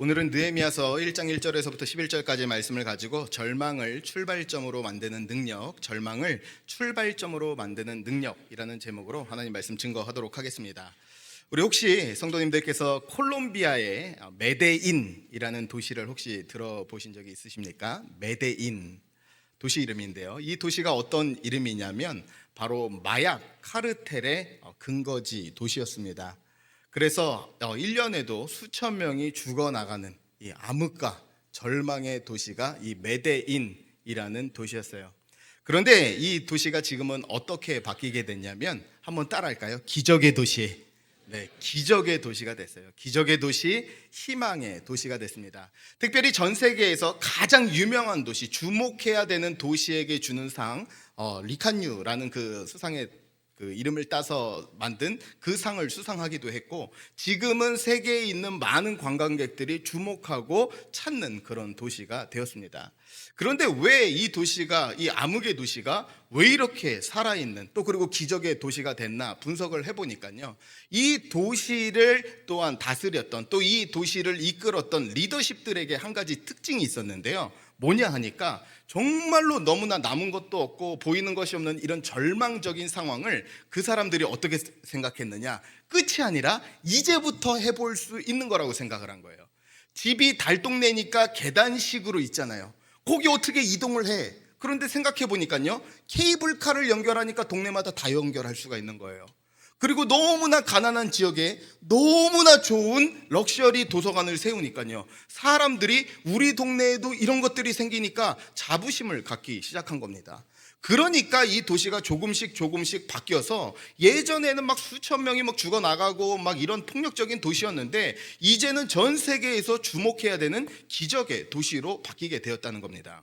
오늘은 느헤미야서 1장 1절에서부터 11절까지의 말씀을 가지고 절망을 출발점으로 만드는 능력, 절망을 출발점으로 만드는 능력이라는 제목으로 하나님 말씀 증거하도록 하겠습니다. 우리 혹시 성도님들께서 콜롬비아의 메데인이라는 도시를 혹시 들어보신 적이 있으십니까? 메데인 도시 이름인데요. 이 도시가 어떤 이름이냐면 바로 마약 카르텔의 근거지 도시였습니다. 그래서 1년에도 수천 명이 죽어나가는 이 암흑과 절망의 도시가 이 메데인이라는 도시였어요. 그런데 이 도시가 지금은 어떻게 바뀌게 됐냐면 한번 따라할까요? 기적의 도시. 네, 기적의 도시가 됐어요. 기적의 도시, 희망의 도시가 됐습니다. 특별히 전 세계에서 가장 유명한 도시, 주목해야 되는 도시에게 주는 상, 리칸유라는 그 수상의 그 이름을 따서 만든 그 상을 수상하기도 했고, 지금은 세계에 있는 많은 관광객들이 주목하고 찾는 그런 도시가 되었습니다. 그런데 왜 이 도시가, 이 암흑의 도시가 왜 이렇게 살아있는, 또 그리고 기적의 도시가 됐나 분석을 해보니까요, 이 도시를 또한 다스렸던, 또 이 도시를 이끌었던 리더십들에게 한 가지 특징이 있었는데요. 뭐냐 하니까 정말로 너무나 남은 것도 없고 보이는 것이 없는 이런 절망적인 상황을 그 사람들이 어떻게 생각했느냐, 끝이 아니라 이제부터 해볼 수 있는 거라고 생각을 한 거예요. 집이 달동네니까 계단식으로 있잖아요. 거기 어떻게 이동을 해? 그런데 생각해 보니까요, 케이블카를 연결하니까 동네마다 다 연결할 수가 있는 거예요. 그리고 너무나 가난한 지역에 너무나 좋은 럭셔리 도서관을 세우니까요, 사람들이 우리 동네에도 이런 것들이 생기니까 자부심을 갖기 시작한 겁니다. 그러니까 이 도시가 조금씩 바뀌어서 예전에는 막 수천 명이 막 죽어나가고 막 이런 폭력적인 도시였는데, 이제는 전 세계에서 주목해야 되는 기적의 도시로 바뀌게 되었다는 겁니다.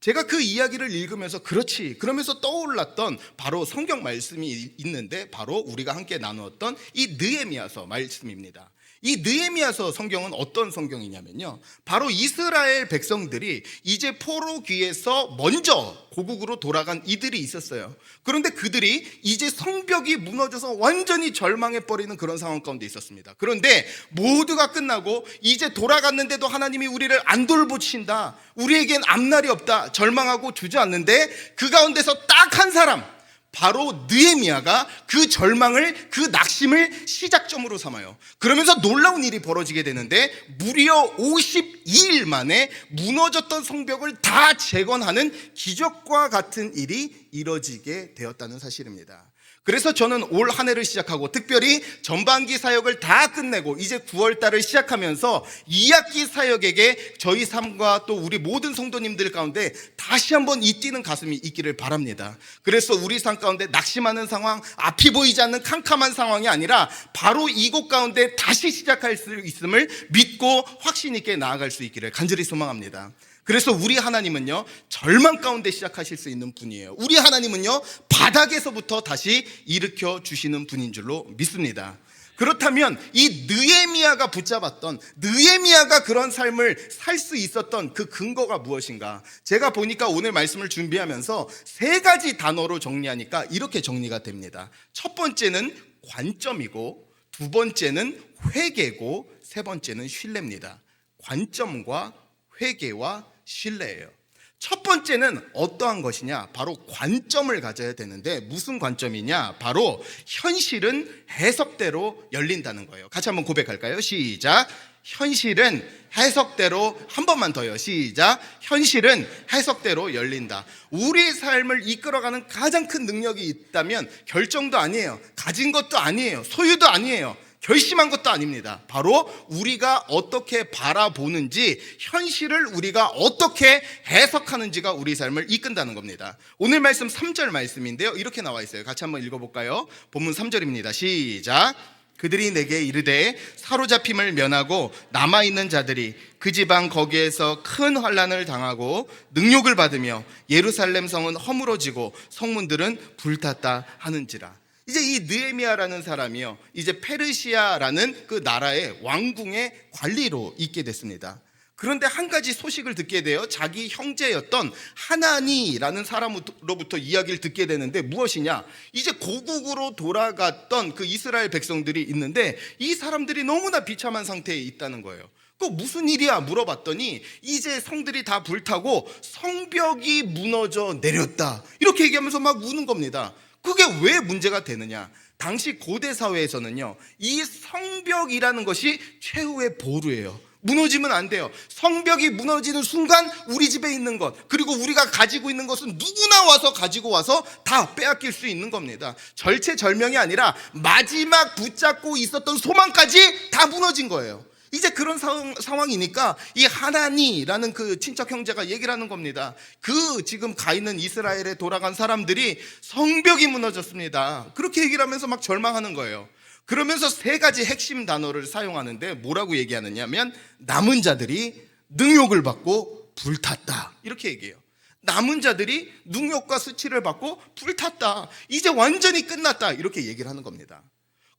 제가 그 이야기를 읽으면서 그렇지, 그러면서 떠올랐던 바로 성경 말씀이 있는데, 바로 우리가 함께 나누었던 이 느헤미야서 말씀입니다. 이 느헤미야서 성경은 어떤 성경이냐면요, 바로 이스라엘 백성들이 이제 포로 귀에서 먼저 고국으로 돌아간 이들이 있었어요. 그런데 그들이 이제 성벽이 무너져서 완전히 절망해 버리는 그런 상황 가운데 있었습니다. 그런데 모두가 끝나고 이제 돌아갔는데도 하나님이 우리를 안 돌보신다, 우리에겐 앞날이 없다, 절망하고 주저앉는데, 그 가운데서 딱 한 사람, 바로 느헤미야가 그 절망을, 그 낙심을 시작점으로 삼아요. 그러면서 놀라운 일이 벌어지게 되는데, 무려 52일 만에 무너졌던 성벽을 다 재건하는 기적과 같은 일이 이뤄지게 되었다는 사실입니다. 그래서 저는 올 한 해를 시작하고, 특별히 전반기 사역을 다 끝내고 이제 9월 달을 시작하면서 2학기 사역에게 저희 삶과 또 우리 모든 성도님들 가운데 다시 한번 이 뛰는 가슴이 있기를 바랍니다. 그래서 우리 삶 가운데 낙심하는 상황, 앞이 보이지 않는 캄캄한 상황이 아니라 바로 이곳 가운데 다시 시작할 수 있음을 믿고 확신 있게 나아갈 수 있기를 간절히 소망합니다. 그래서 우리 하나님은요, 절망 가운데 시작하실 수 있는 분이에요. 우리 하나님은요, 바닥에서부터 다시 일으켜 주시는 분인 줄로 믿습니다. 그렇다면 이 느헤미야가 붙잡았던, 느헤미야가 그런 삶을 살 수 있었던 그 근거가 무엇인가? 제가 보니까 오늘 말씀을 준비하면서 세 가지 단어로 정리하니까 이렇게 정리가 됩니다. 첫 번째는 관점이고, 두 번째는 회개고, 세 번째는 신뢰입니다. 관점과 회개와 신뢰예요. 첫 번째는 어떠한 것이냐? 바로 관점을 가져야 되는데, 무슨 관점이냐? 바로 현실은 해석대로 열린다는 거예요. 같이 한번 고백할까요? 시작. 현실은 해석대로, 한 번만 더요. 시작. 현실은 해석대로 열린다. 우리 삶을 이끌어가는 가장 큰 능력이 있다면 결정도 아니에요, 가진 것도 아니에요, 소유도 아니에요, 결심한 것도 아닙니다. 바로 우리가 어떻게 바라보는지, 현실을 우리가 어떻게 해석하는지가 우리 삶을 이끈다는 겁니다. 오늘 말씀 3절 말씀인데요, 이렇게 나와 있어요. 같이 한번 읽어볼까요? 본문 3절입니다. 시작. 그들이 내게 이르되 사로잡힘을 면하고 남아있는 자들이 그 지방 거기에서 큰 환난을 당하고 능욕을 받으며 예루살렘 성은 허물어지고 성문들은 불탔다 하는지라. 이제 이 느헤미야라는 사람이요, 이제 페르시아라는 그 나라의 왕궁의 관리로 있게 됐습니다. 그런데 한 가지 소식을 듣게 돼요. 자기 형제였던 하나니라는 사람으로부터 이야기를 듣게 되는데, 무엇이냐? 이제 고국으로 돌아갔던 그 이스라엘 백성들이 있는데, 이 사람들이 너무나 비참한 상태에 있다는 거예요. 그 무슨 일이야 물어봤더니 이제 성들이 다 불타고 성벽이 무너져 내렸다, 이렇게 얘기하면서 막 우는 겁니다. 그게 왜 문제가 되느냐? 당시 고대 사회에서는요, 이 성벽이라는 것이 최후의 보루예요. 무너지면 안 돼요. 성벽이 무너지는 순간 우리 집에 있는 것, 그리고 우리가 가지고 있는 것은 누구나 와서 가지고 와서 다 빼앗길 수 있는 겁니다. 절체절명이 아니라 마지막 붙잡고 있었던 소망까지 다 무너진 거예요. 이제 그런 상황이니까 이 하나니라는 그 친척 형제가 얘기를 하는 겁니다. 그 지금 가 있는 이스라엘에 돌아간 사람들이 성벽이 무너졌습니다, 그렇게 얘기를 하면서 막 절망하는 거예요. 그러면서 세 가지 핵심 단어를 사용하는데 뭐라고 얘기하느냐면, 남은 자들이 능욕을 받고 불탔다, 이렇게 얘기해요. 남은 자들이 능욕과 수치를 받고 불탔다, 이제 완전히 끝났다, 이렇게 얘기를 하는 겁니다.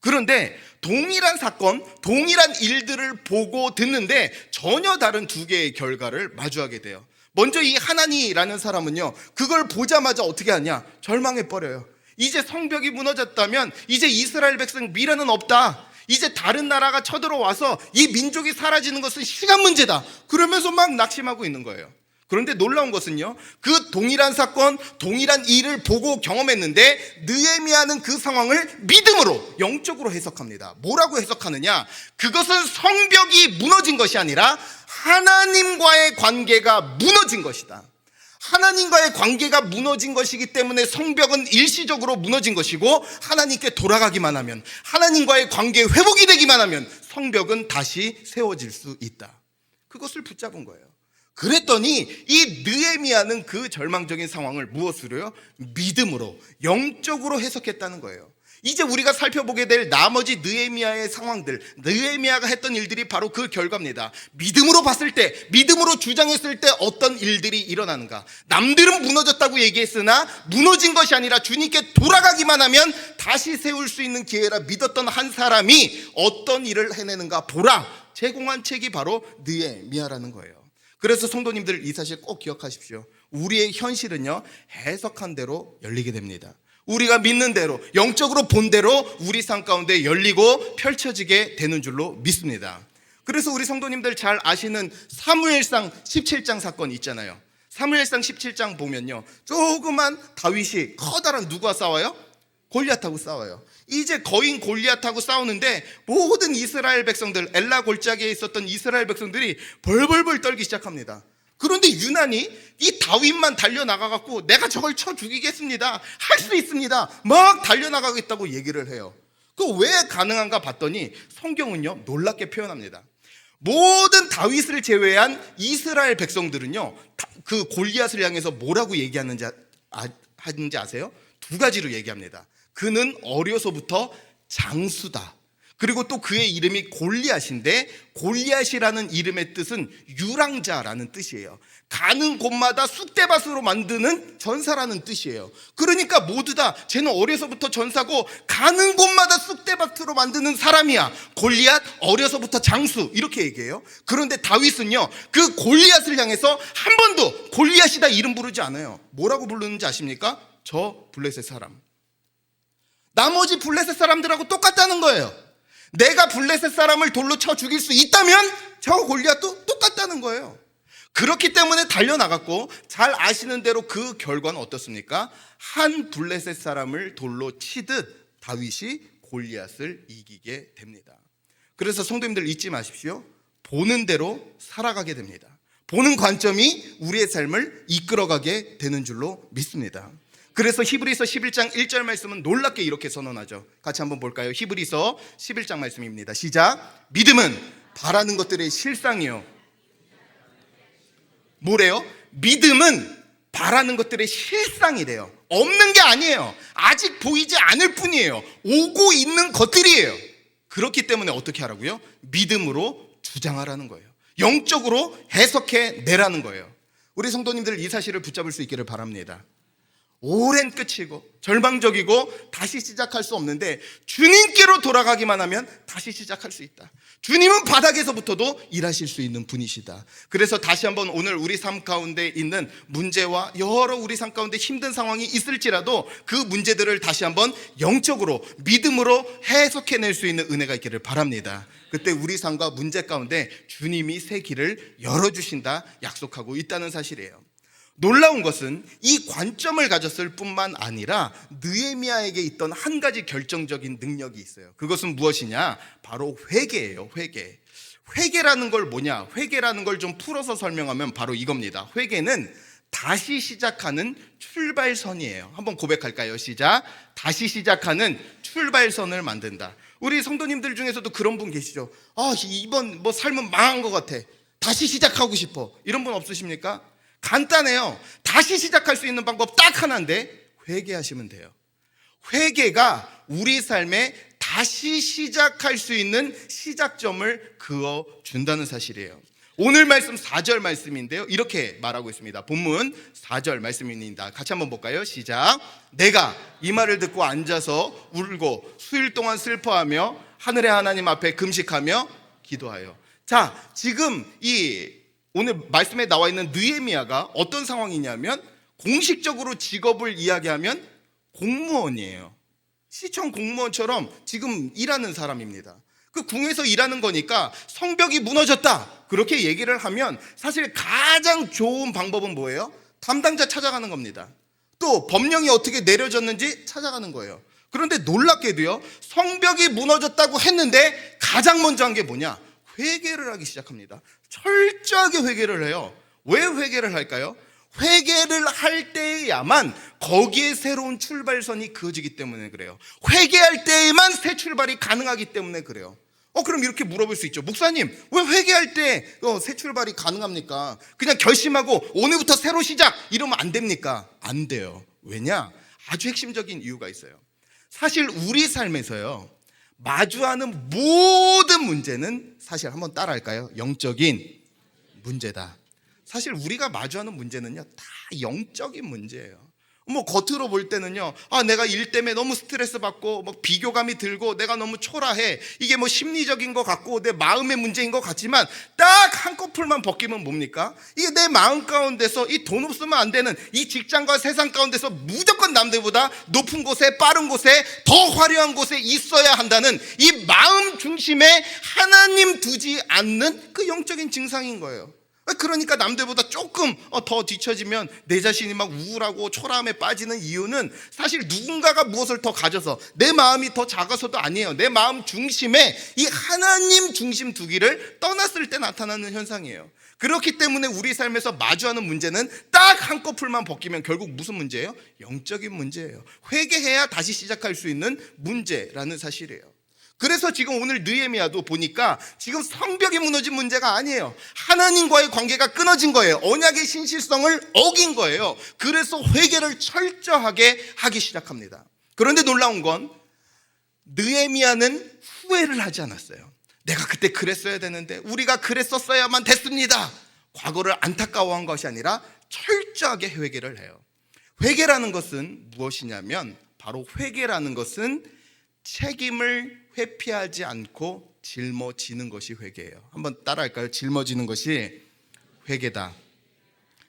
그런데 동일한 사건, 동일한 일들을 보고 듣는데 전혀 다른 두 개의 결과를 마주하게 돼요. 먼저 이 하나니라는 사람은요, 그걸 보자마자 어떻게 하냐? 절망해 버려요. 이제 성벽이 무너졌다면 이제 이스라엘 백성 미래는 없다, 이제 다른 나라가 쳐들어와서 이 민족이 사라지는 것은 시간 문제다, 그러면서 막 낙심하고 있는 거예요. 그런데 놀라운 것은요, 그 동일한 사건, 동일한 일을 보고 경험했는데 느헤미야는 그 상황을 믿음으로, 영적으로 해석합니다. 뭐라고 해석하느냐? 그것은 성벽이 무너진 것이 아니라 하나님과의 관계가 무너진 것이다. 하나님과의 관계가 무너진 것이기 때문에 성벽은 일시적으로 무너진 것이고, 하나님께 돌아가기만 하면, 하나님과의 관계 회복이 되기만 하면 성벽은 다시 세워질 수 있다. 그것을 붙잡은 거예요. 그랬더니 이 느헤미야는 그 절망적인 상황을 무엇으로요? 믿음으로, 영적으로 해석했다는 거예요. 이제 우리가 살펴보게 될 나머지 느헤미야의 상황들, 느헤미야가 했던 일들이 바로 그 결과입니다. 믿음으로 봤을 때, 믿음으로 주장했을 때 어떤 일들이 일어나는가? 남들은 무너졌다고 얘기했으나 무너진 것이 아니라 주님께 돌아가기만 하면 다시 세울 수 있는 기회라 믿었던 한 사람이 어떤 일을 해내는가 보라, 제공한 책이 바로 느헤미야라는 거예요. 그래서 성도님들, 이 사실 꼭 기억하십시오. 우리의 현실은요, 해석한 대로 열리게 됩니다. 우리가 믿는 대로, 영적으로 본 대로 우리 삶 가운데 열리고 펼쳐지게 되는 줄로 믿습니다. 그래서 우리 성도님들 잘 아시는 사무엘상 17장 사건 있잖아요. 사무엘상 17장 보면요, 조그만 다윗이 커다란, 누구와 싸워요? 골리앗하고 싸워요. 이제 거인 골리앗하고 싸우는데 모든 이스라엘 백성들, 엘라 골짜기에 있었던 이스라엘 백성들이 벌벌벌 떨기 시작합니다. 그런데 유난히 이 다윗만 달려나가갖고 내가 저걸 쳐 죽이겠습니다, 할 수 있습니다, 막 달려나가겠다고 얘기를 해요. 그 왜 가능한가 봤더니 성경은요, 놀랍게 표현합니다. 모든 다윗을 제외한 이스라엘 백성들은요, 그 골리앗을 향해서 뭐라고 얘기하는지 아세요? 두 가지로 얘기합니다. 그는 어려서부터 장수다. 그리고 또 그의 이름이 골리앗인데, 골리앗이라는 이름의 뜻은 유랑자라는 뜻이에요. 가는 곳마다 쑥대밭으로 만드는 전사라는 뜻이에요. 그러니까 모두 다 쟤는 어려서부터 전사고 가는 곳마다 쑥대밭으로 만드는 사람이야. 골리앗 어려서부터 장수, 이렇게 얘기해요. 그런데 다윗은요, 그 골리앗을 향해서 한 번도 골리앗이다 이름 부르지 않아요. 뭐라고 부르는지 아십니까? 저 블레셋 사람. 나머지 블레셋 사람들하고 똑같다는 거예요. 내가 블레셋 사람을 돌로 쳐 죽일 수 있다면 저 골리앗도 똑같다는 거예요. 그렇기 때문에 달려나갔고, 잘 아시는 대로 그 결과는 어떻습니까? 한 블레셋 사람을 돌로 치듯 다윗이 골리앗을 이기게 됩니다. 그래서 성도님들 잊지 마십시오. 보는 대로 살아가게 됩니다. 보는 관점이 우리의 삶을 이끌어가게 되는 줄로 믿습니다. 그래서 히브리서 11장 1절 말씀은 놀랍게 이렇게 선언하죠. 같이 한번 볼까요? 히브리서 11장 말씀입니다. 시작. 믿음은 바라는 것들의 실상이요. 뭐래요? 믿음은 바라는 것들의 실상이래요. 없는 게 아니에요. 아직 보이지 않을 뿐이에요. 오고 있는 것들이에요. 그렇기 때문에 어떻게 하라고요? 믿음으로 주장하라는 거예요. 영적으로 해석해 내라는 거예요. 우리 성도님들, 이 사실을 붙잡을 수 있기를 바랍니다. 오랜 끝이고 절망적이고 다시 시작할 수 없는데 주님께로 돌아가기만 하면 다시 시작할 수 있다. 주님은 바닥에서부터도 일하실 수 있는 분이시다. 그래서 다시 한번 오늘 우리 삶 가운데 있는 문제와 여러 우리 삶 가운데 힘든 상황이 있을지라도 그 문제들을 다시 한번 영적으로 믿음으로 해석해낼 수 있는 은혜가 있기를 바랍니다. 그때 우리 삶과 문제 가운데 주님이 새 길을 열어주신다 약속하고 있다는 사실이에요. 놀라운 것은 이 관점을 가졌을 뿐만 아니라 느헤미야에게 있던 한 가지 결정적인 능력이 있어요. 그것은 무엇이냐? 바로 회개예요. 회개라는 걸 뭐냐? 회개라는 걸 좀 풀어서 설명하면 바로 이겁니다. 회개는 다시 시작하는 출발선이에요. 한번 고백할까요? 시작. 다시 시작하는 출발선을 만든다. 우리 성도님들 중에서도 그런 분 계시죠? 이번 삶은 망한 것 같아. 다시 시작하고 싶어. 이런 분 없으십니까? 간단해요. 다시 시작할 수 있는 방법 딱 하나인데 회개하시면 돼요. 회개가 우리 삶에 다시 시작할 수 있는 시작점을 그어준다는 사실이에요. 오늘 말씀 4절 말씀인데요, 이렇게 말하고 있습니다. 본문 4절 말씀입니다. 같이 한번 볼까요? 시작. 내가 이 말을 듣고 앉아서 울고 수일 동안 슬퍼하며 하늘의 하나님 앞에 금식하며 기도하여. 자, 지금 오늘 말씀에 나와 있는 느헤미야가 어떤 상황이냐면 공식적으로 직업을 이야기하면 공무원이에요. 시청 공무원처럼 지금 일하는 사람입니다. 그 궁에서 일하는 거니까 성벽이 무너졌다 그렇게 얘기를 하면 사실 가장 좋은 방법은 뭐예요? 담당자 찾아가는 겁니다. 또 법령이 어떻게 내려졌는지 찾아가는 거예요. 그런데 놀랍게도요, 성벽이 무너졌다고 했는데 가장 먼저 한 게 뭐냐? 회개를 하기 시작합니다. 철저하게 회개를 해요. 왜 회개를 할까요? 회개를 할 때야만 거기에 새로운 출발선이 그어지기 때문에 그래요. 회개할 때에만 새 출발이 가능하기 때문에 그래요. 그럼 이렇게 물어볼 수 있죠. 목사님, 왜 회개할 때 새 출발이 가능합니까? 그냥 결심하고 오늘부터 새로 시작 이러면 안 됩니까? 안 돼요. 왜냐? 아주 핵심적인 이유가 있어요. 사실 우리 삶에서요, 마주하는 모든 문제는 사실 한번 따라할까요? 영적인 문제다. 사실 우리가 마주하는 문제는요, 다 영적인 문제예요. 겉으로 볼 때는요, 내가 일 때문에 너무 스트레스 받고 비교감이 들고 내가 너무 초라해, 이게 심리적인 것 같고 내 마음의 문제인 것 같지만 딱 한꺼풀만 벗기면 뭡니까? 이게 내 마음 가운데서 이 돈 없으면 안 되는 이 직장과 세상 가운데서 무조건 남들보다 높은 곳에, 빠른 곳에, 더 화려한 곳에 있어야 한다는 이 마음 중심에 하나님 두지 않는 그 영적인 증상인 거예요. 그러니까 남들보다 조금 더 뒤처지면 내 자신이 막 우울하고 초라함에 빠지는 이유는 사실 누군가가 무엇을 더 가져서 내 마음이 더 작아서도 아니에요. 내 마음 중심에 이 하나님 중심 두기를 떠났을 때 나타나는 현상이에요. 그렇기 때문에 우리 삶에서 마주하는 문제는 딱 한꺼풀만 벗기면 결국 무슨 문제예요? 영적인 문제예요. 회개해야 다시 시작할 수 있는 문제라는 사실이에요. 그래서 지금 오늘 느헤미야도 보니까 지금 성벽이 무너진 문제가 아니에요. 하나님과의 관계가 끊어진 거예요. 언약의 신실성을 어긴 거예요. 그래서 회개를 철저하게 하기 시작합니다. 그런데 놀라운 건 느헤미야는 후회를 하지 않았어요. 내가 그때 그랬어야 되는데, 우리가 그랬었어야만 됐습니다. 과거를 안타까워한 것이 아니라 철저하게 회개를 해요. 회개라는 것은 무엇이냐면, 바로 회개라는 것은 책임을 회피하지 않고 짊어지는 것이 회개예요. 한번 따라할까요? 짊어지는 것이 회개다.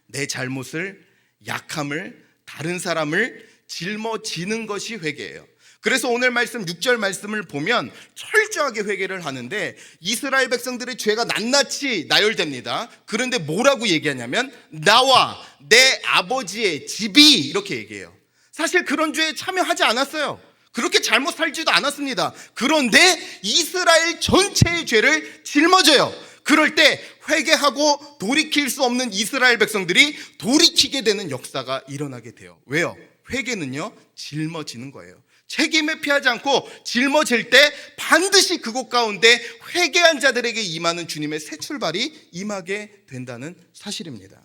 내 잘못을, 약함을, 다른 사람을 짊어지는 것이 회개예요. 그래서 오늘 말씀 6절 말씀을 보면 철저하게 회개를 하는데 이스라엘 백성들의 죄가 낱낱이 나열됩니다. 그런데 뭐라고 얘기하냐면 나와 내 아버지의 집이, 이렇게 얘기해요. 사실 그런 죄에 참여하지 않았어요. 그렇게 잘못 살지도 않았습니다. 그런데 이스라엘 전체의 죄를 짊어져요. 그럴 때 회개하고 돌이킬 수 없는 이스라엘 백성들이 돌이키게 되는 역사가 일어나게 돼요. 왜요? 회개는요, 짊어지는 거예요. 책임을 피하지 않고 짊어질 때 반드시 그곳 가운데 회개한 자들에게 임하는 주님의 새 출발이 임하게 된다는 사실입니다.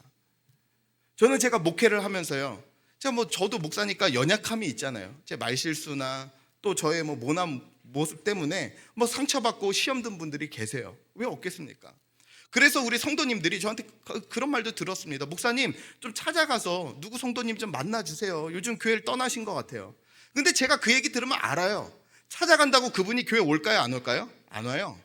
저는 제가 목회를 하면서요, 저도 목사니까 연약함이 있잖아요. 제 말실수나 또 저의 모난 모습 때문에 상처받고 시험 든 분들이 계세요. 왜 없겠습니까? 그래서 우리 성도님들이 저한테 그런 말도 들었습니다. 목사님, 좀 찾아가서 누구 성도님 좀 만나주세요. 요즘 교회를 떠나신 것 같아요. 근데 제가 그 얘기 들으면 알아요. 찾아간다고 그분이 교회 올까요? 안 올까요? 안 와요.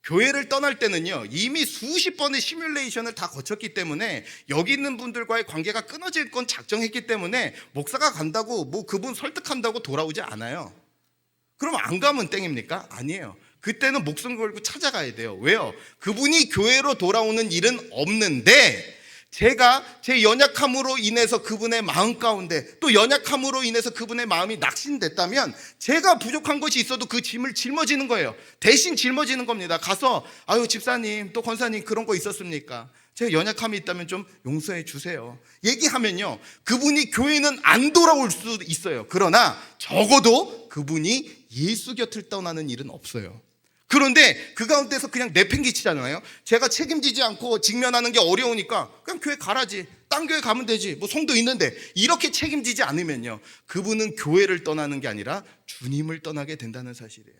교회를 떠날 때는요, 이미 수십 번의 시뮬레이션을 다 거쳤기 때문에 여기 있는 분들과의 관계가 끊어질 건 작정했기 때문에 목사가 간다고 뭐 그분 설득한다고 돌아오지 않아요. 그럼 안 가면 땡입니까? 아니에요. 그때는 목숨 걸고 찾아가야 돼요. 왜요? 그분이 교회로 돌아오는 일은 없는데 제가 제 연약함으로 인해서 그분의 마음 가운데, 또 연약함으로 인해서 그분의 마음이 낙심됐다면 제가 부족한 것이 있어도 그 짐을 짊어지는 거예요. 대신 짊어지는 겁니다. 가서 아유 집사님, 또 권사님, 그런 거 있었습니까? 제가 연약함이 있다면 좀 용서해 주세요. 얘기하면요, 그분이 교회는 안 돌아올 수 있어요. 그러나 적어도 그분이 예수 곁을 떠나는 일은 없어요. 그런데 그 가운데서 그냥 내팽개치잖아요. 제가 책임지지 않고 직면하는 게 어려우니까 그냥 교회 가라지, 딴 교회 가면 되지, 뭐 성도 있는데, 이렇게 책임지지 않으면요, 그분은 교회를 떠나는 게 아니라 주님을 떠나게 된다는 사실이에요.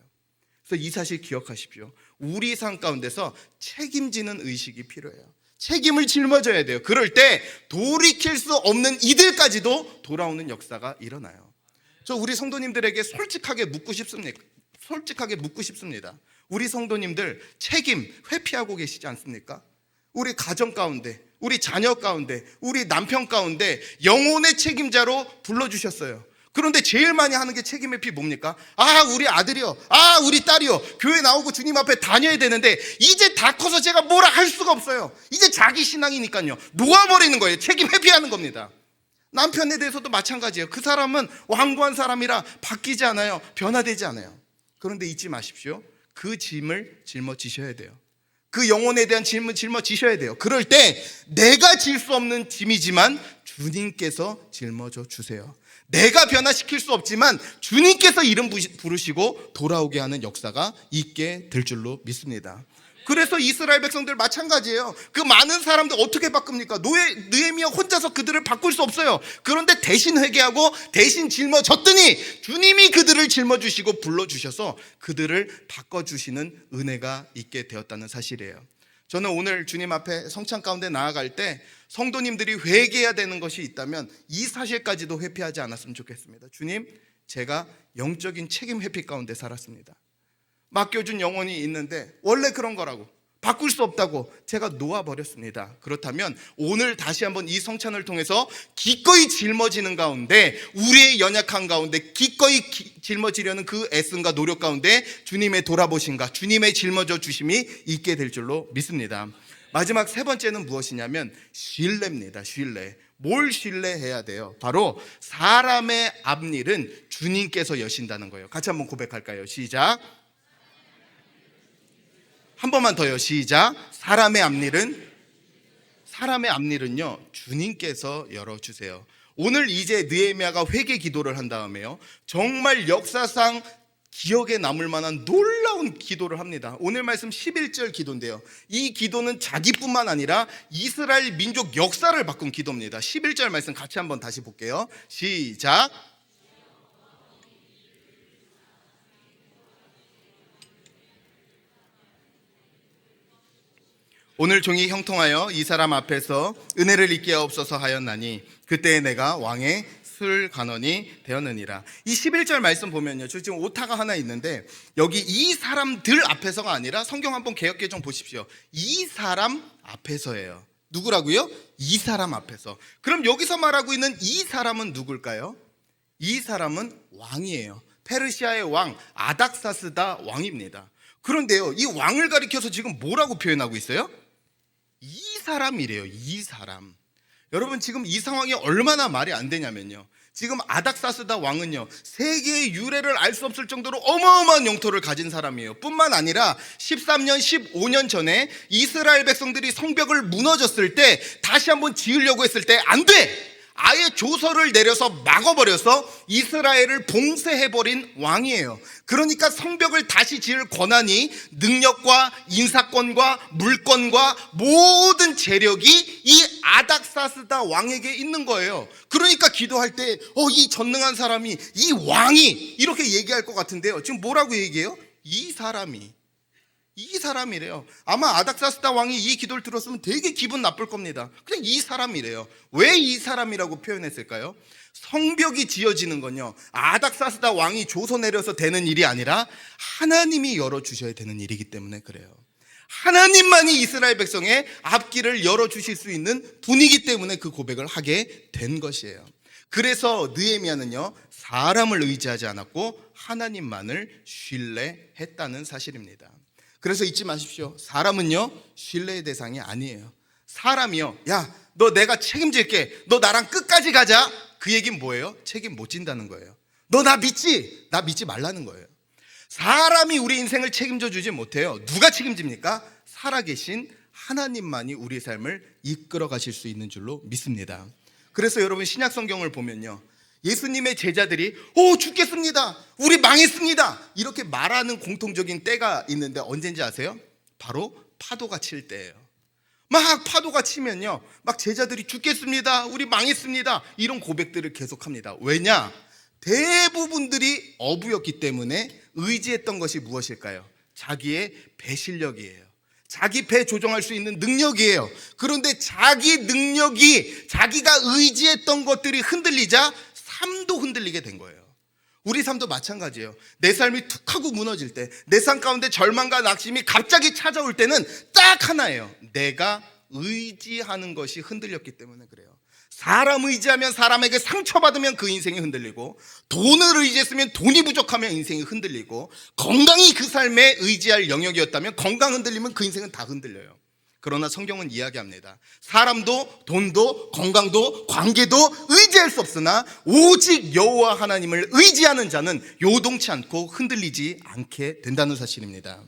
그래서 이 사실 기억하십시오. 우리 삶 가운데서 책임지는 의식이 필요해요. 책임을 짊어져야 돼요. 그럴 때 돌이킬 수 없는 이들까지도 돌아오는 역사가 일어나요. 저 우리 성도님들에게 솔직하게 묻고 싶습니다. 우리 성도님들 책임 회피하고 계시지 않습니까? 우리 가정 가운데, 우리 자녀 가운데, 우리 남편 가운데 영혼의 책임자로 불러주셨어요. 그런데 제일 많이 하는 게 책임 회피 뭡니까? 아, 우리 아들이요, 아, 우리 딸이요, 교회 나오고 주님 앞에 다녀야 되는데 이제 다 커서 제가 뭐라 할 수가 없어요. 이제 자기 신앙이니까요, 놓아버리는 거예요. 책임 회피하는 겁니다. 남편에 대해서도 마찬가지예요. 그 사람은 완고한 사람이라 바뀌지 않아요. 변화되지 않아요. 그런데 잊지 마십시오. 그 짐을 짊어지셔야 돼요. 그 영혼에 대한 짐을 짊어지셔야 돼요. 그럴 때 내가 질 수 없는 짐이지만 주님께서 짊어져 주세요. 내가 변화시킬 수 없지만 주님께서 이름 부르시고 돌아오게 하는 역사가 있게 될 줄로 믿습니다. 그래서 이스라엘 백성들 마찬가지예요. 그 많은 사람들 어떻게 바꿉니까? 느헤미야 혼자서 그들을 바꿀 수 없어요. 그런데 대신 회개하고 대신 짊어졌더니 주님이 그들을 짊어주시고 불러주셔서 그들을 바꿔주시는 은혜가 있게 되었다는 사실이에요. 저는 오늘 주님 앞에 성찬 가운데 나아갈 때 성도님들이 회개해야 되는 것이 있다면 이 사실까지도 회피하지 않았으면 좋겠습니다. 주님, 제가 영적인 책임 회피 가운데 살았습니다. 맡겨준 영혼이 있는데 원래 그런 거라고, 바꿀 수 없다고 제가 놓아버렸습니다. 그렇다면 오늘 다시 한번 이 성찬을 통해서 기꺼이 짊어지는 가운데, 우리의 연약한 가운데 기꺼이 짊어지려는 그 애씀과 노력 가운데 주님의 돌아보심과 주님의 짊어져 주심이 있게 될 줄로 믿습니다. 마지막 세 번째는 무엇이냐면 신뢰입니다. 신뢰. 뭘 신뢰해야 돼요? 바로 사람의 앞일은 주님께서 여신다는 거예요. 같이 한번 고백할까요? 시작. 한 번만 더요. 시작. 사람의 앞일은요, 주님께서 열어주세요. 오늘 이제 느헤미야가 회개 기도를 한 다음에요, 정말 역사상 기억에 남을 만한 놀라운 기도를 합니다. 오늘 말씀 11절 기도인데요, 이 기도는 자기뿐만 아니라 이스라엘 민족 역사를 바꾼 기도입니다. 11절 말씀 같이 한번 다시 볼게요. 시작. 오늘 종이 형통하여 이 사람 앞에서 은혜를 잊게 하옵소서 하였나니 그때에 내가 왕의 술간원이 되었느니라. 이 11절 말씀 보면요, 저 지금 오타가 하나 있는데 여기 이 사람들 앞에서가 아니라 성경 한번 개역개 좀 보십시오. 이 사람 앞에서예요. 누구라고요? 이 사람 앞에서. 그럼 여기서 말하고 있는 이 사람은 누굴까요? 이 사람은 왕이에요. 페르시아의 왕 아닥사스다 왕입니다. 그런데요, 이 왕을 가리켜서 지금 뭐라고 표현하고 있어요? 이 사람이래요. 이 사람. 여러분, 지금 이 상황이 얼마나 말이 안 되냐면요, 지금 아닥사스다 왕은요, 세계의 유래를 알 수 없을 정도로 어마어마한 영토를 가진 사람이에요. 뿐만 아니라 13년 15년 전에 이스라엘 백성들이 성벽을 무너졌을 때 다시 한번 지으려고 했을 때 안 돼! 아예 조서를 내려서 막아버려서 이스라엘을 봉쇄해버린 왕이에요. 그러니까 성벽을 다시 지을 권한이, 능력과 인사권과 물권과 모든 재력이 이 아닥사스다 왕에게 있는 거예요. 그러니까 기도할 때 이 전능한 사람이, 이 왕이 이렇게 얘기할 것 같은데요, 지금 뭐라고 얘기해요? 이 사람이. 이 사람이래요. 아마 아닥사스다 왕이 이 기도를 들었으면 되게 기분 나쁠 겁니다. 그냥 이 사람이래요. 왜 이 사람이라고 표현했을까요? 성벽이 지어지는 건요, 아닥사스다 왕이 조서 내려서 되는 일이 아니라 하나님이 열어주셔야 되는 일이기 때문에 그래요. 하나님만이 이스라엘 백성의 앞길을 열어주실 수 있는 분이기 때문에 그 고백을 하게 된 것이에요. 그래서 느헤미야는요, 사람을 의지하지 않았고 하나님만을 신뢰했다는 사실입니다. 그래서 잊지 마십시오. 사람은요, 신뢰의 대상이 아니에요. 사람이요, 야, 너 내가 책임질게, 너 나랑 끝까지 가자, 그 얘기는 뭐예요? 책임 못 진다는 거예요. 너 나 믿지? 나 믿지 말라는 거예요. 사람이 우리 인생을 책임져 주지 못해요. 누가 책임집니까? 살아계신 하나님만이 우리 삶을 이끌어 가실 수 있는 줄로 믿습니다. 그래서 여러분, 신약 성경을 보면요, 예수님의 제자들이 죽겠습니다, 우리 망했습니다, 이렇게 말하는 공통적인 때가 있는데 언제인지 아세요? 바로 파도가 칠 때예요. 막 파도가 치면요, 막 제자들이 죽겠습니다, 우리 망했습니다, 이런 고백들을 계속합니다. 왜냐? 대부분들이 어부였기 때문에 의지했던 것이 무엇일까요? 자기의 배 실력이에요. 자기 배 조종할 수 있는 능력이에요. 그런데 자기 능력이, 자기가 의지했던 것들이 흔들리자 삶도 흔들리게 된 거예요. 우리 삶도 마찬가지예요. 내 삶이 툭 하고 무너질 때, 내 삶 가운데 절망과 낙심이 갑자기 찾아올 때는 딱 하나예요. 내가 의지하는 것이 흔들렸기 때문에 그래요. 사람 의지하면 사람에게 상처받으면 그 인생이 흔들리고, 돈을 의지했으면 돈이 부족하면 인생이 흔들리고, 건강이 그 삶에 의지할 영역이었다면 건강 흔들리면 그 인생은 다 흔들려요. 그러나 성경은 이야기합니다. 사람도 돈도 건강도 관계도 의지할 수 없으나 오직 여호와 하나님을 의지하는 자는 요동치 않고 흔들리지 않게 된다는 사실입니다.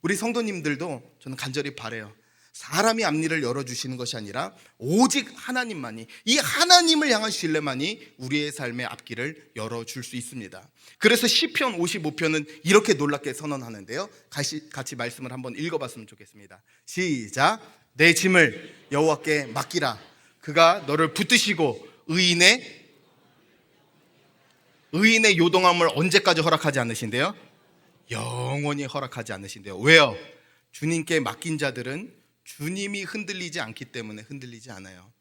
우리 성도님들도 저는 간절히 바라요. 사람이 앞니를 열어주시는 것이 아니라 오직 하나님만이, 이 하나님을 향한 신뢰만이 우리의 삶의 앞길을 열어줄 수 있습니다. 그래서 시편 55편은 이렇게 놀랍게 선언하는데요, 같이 말씀을 한번 읽어봤으면 좋겠습니다. 시작. 내 짐을 여호와께 맡기라. 그가 너를 붙드시고 의인의 요동함을 언제까지 허락하지 않으신대요? 영원히 허락하지 않으신대요. 왜요? 주님께 맡긴 자들은 주님이 흔들리지 않기 때문에 흔들리지 않아요.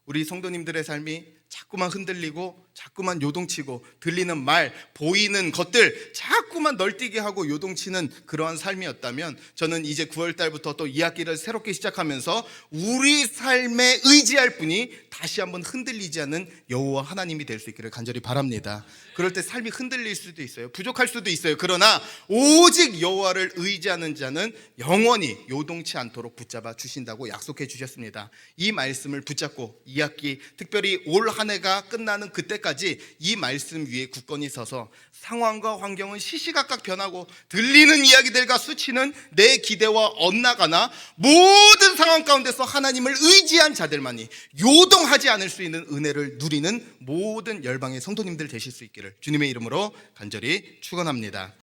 우리 성도님들의 삶이 자꾸만 흔들리고 자꾸만 요동치고, 들리는 말, 보이는 것들 자꾸만 널뛰게 하고 요동치는 그러한 삶이었다면, 저는 이제 9월 달부터 또 2학기를 새롭게 시작하면서 우리 삶에 의지할 분이 다시 한번 흔들리지 않는 여호와 하나님이 될 수 있기를 간절히 바랍니다. 그럴 때 삶이 흔들릴 수도 있어요. 부족할 수도 있어요. 그러나 오직 여호와를 의지하는 자는 영원히 요동치 않도록 붙잡아 주신다고 약속해 주셨습니다. 이 말씀을 붙잡고 2학기, 특별히 올 한 해가 끝나는 그때까지 이 말씀 위에 굳건히 서서 상황과 환경은 시시각각 변하고 들리는 이야기들과 수치는 내 기대와 엇나가나 모든 상황 가운데서 하나님을 의지한 자들만이 요동하지 않을 수 있는 은혜를 누리는 모든 열방의 성도님들 되실 수 있기를 주님의 이름으로 간절히 축원합니다.